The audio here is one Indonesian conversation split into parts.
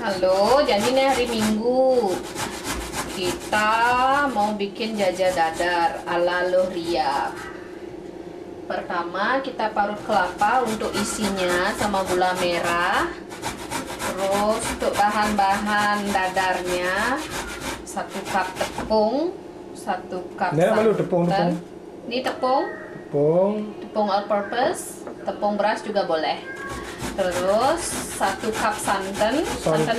Halo, jadi nih hari Minggu kita mau bikin jajah dadar ala Lohria. Pertama kita parut kelapa untuk isinya sama gula merah. Terus untuk bahan-bahan dadarnya 1 cup tepung, 1 cup santan. Ini tepung all purpose, tepung beras juga boleh. Terus 1 cup santan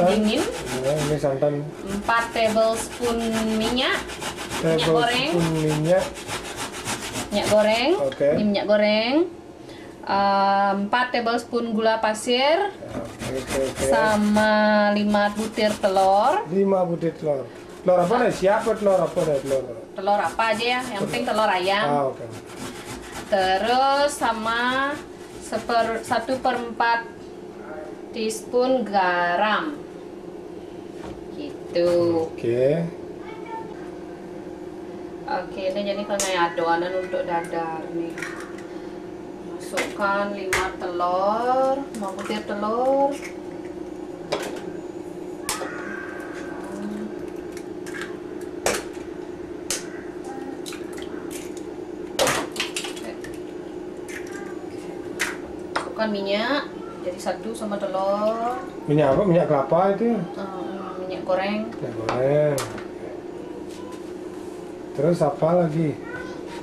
dingin. Ya, ini santan. 4 tablespoon minyak goreng. Minyak goreng. Okay. Ini minyak goreng. 4 tablespoon gula pasir. Okay. Sama 5 butir telur. 5 butir telur. Telur apa nih? Siapa telur apa nih? Telur apa aja ya, yang penting telur ayam. Okay. Terus sama 1/4 teaspoon garam gitu. Oke, ini jadi kayak adonan untuk dadar nih. Masukkan 5 butir telur. Minyak jadi 1 sama telur. Minyak apa? Minyak kelapa itu? Minyak goreng. Terus apa lagi?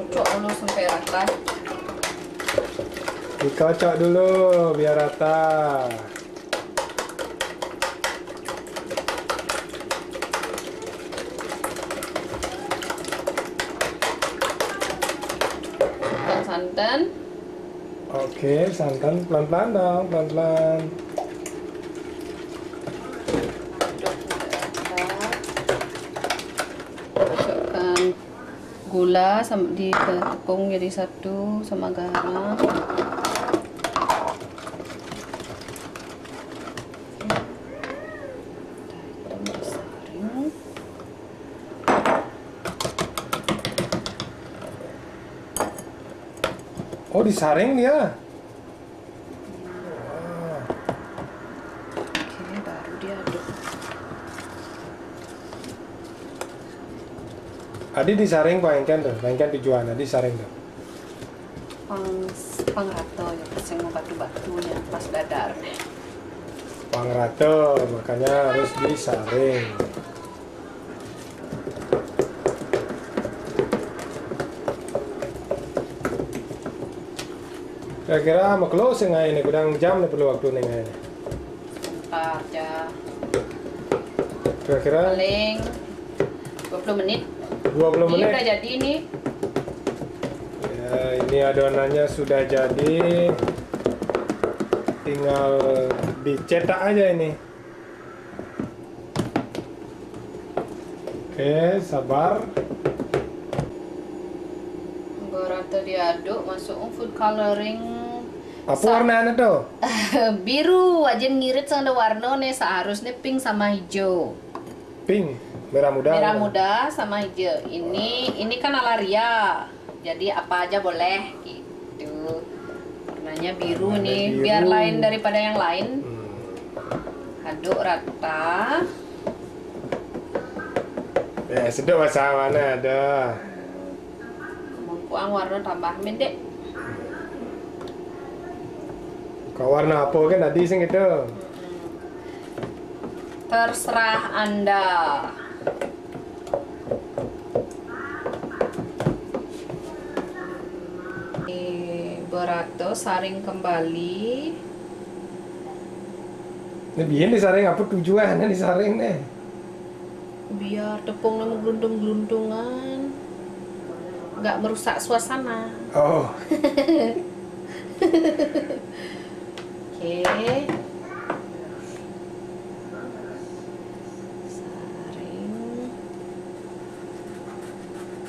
Kocok dulu sampai rata. Dikocok dulu biar rata. Santan. Oke, santan pelan-pelan dong, pelan-pelan. Masukkan gula di tepung jadi 1 sama garam. Oh, disaring dia. Oke, baru diaduk. Adi disaring paengkan tuh, paengkan tujuan Adi saring tuh. Pangrato ya, pasang batu-batunya pas dadar. Pangrato, makanya harus disaring. Kira-kira mau close nggak ini? Kurang jam nih perlu waktu nih ini. Sebentar aja. Kira-kira Paling 20 menit. 20 menit. Ini udah jadi nih. Ya, ini adonannya sudah jadi. Tinggal dicetak aja ini. Oke, sabar. Atau diaduk, masuk food coloring. Apa warnanya tuh? Biru aja ngirit sama warna nih, seharusnya pink sama hijau. Pink, merah muda. Merah muda sama hijau. Ini kan alaria, jadi apa aja boleh gitu. Warnanya biru nih, biru. biar lain daripada yang lain. Aduk rata. Ya, sedap masa mana ada. Kuang warna tambah mendek. Kau warna apa kan tadi sing itu? Terserah Anda. Berato saring kembali. Ini biar disaring apa tujuannya disaring nih? Biar tepungnya menggelundung-gelundungan, nggak merusak suasana. Oh. Oke. Saring.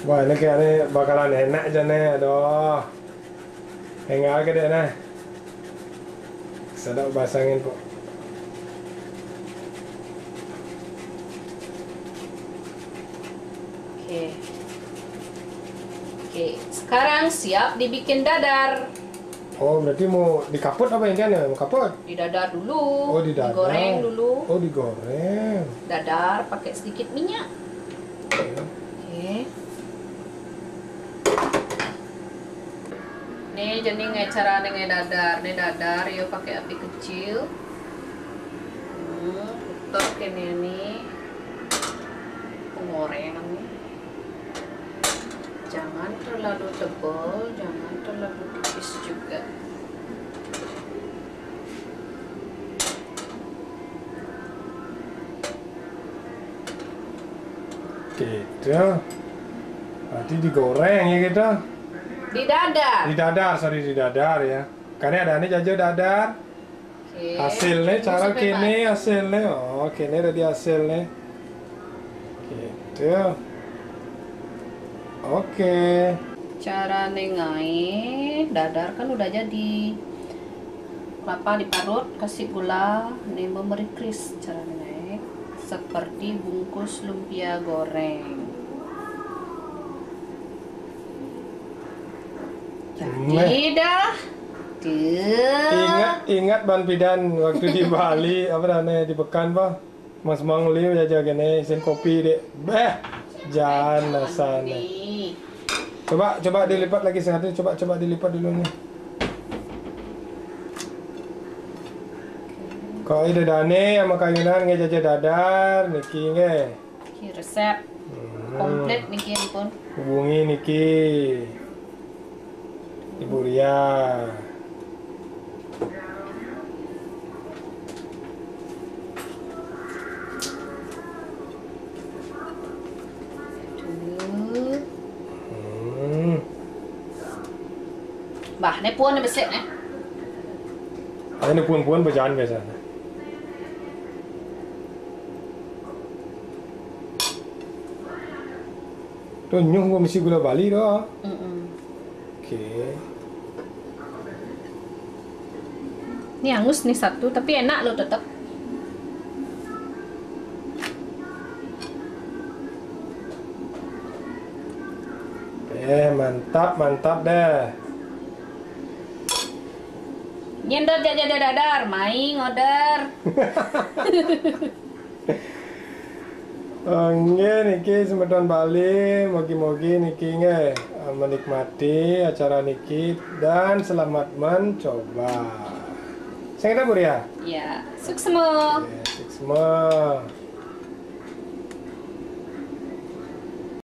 Wah, ini kayaknya bakalan enak aja nih, aduh. Enggak gede nih. Sedap basangin kok. Oke, sekarang siap dibikin dadar. Oh, berarti mau dikaput apa yang kan ya? Mau kaput? Didadar dulu. Oh, didadar. Digoreng dulu. Oh, digoreng. Dadar pakai sedikit minyak. Oke. Nih jadi cara dadar. Nih dadar yo pakai api kecil. Putar kene nih. Pengorengan nih. Jangan terlalu tebal, jangan terlalu tipis juga. Gitu. Nanti digoreng ya gitu. Didadar ya. Karena ada nih jajo dadar. Oke. Hasilnya Tunggu cara sampai kini mati. hasilnya. Oh, kini ada di hasilnya. Gitu. Oke. Cara nengai dadar kan udah jadi. Kelapa diparut, kasih gula, nih memberi kris cara nengai. Seperti bungkus lumpia goreng. Jadi dah. Ingat Ban Pidan waktu di Bali apa namanya di Pekan pak Mas Mangli jaga gini isin kopi dek jangan sana. Nih. Coba dilipat lagi satu, coba dilipat dulu nih. Kau ide dane sama kayunan nge jaja dadar niki nge. Ini resep komplit nih pun. Hubungi niki Ibu Ria. Bah, ini pun besar nih. Ini pun berjalan biasa. Tuh nyung gua mesti gula Bali doh. Oke. Ini hangus nih satu, tapi enak loh tetap. Mantap deh. Nyendot jaja dadar, main order. Nge niki semeton Bali, mogi-mogi niki nge menikmati acara niki dan selamat mencoba. Saya kita Bu Ria. Ya, sukses semua. Sukses semua.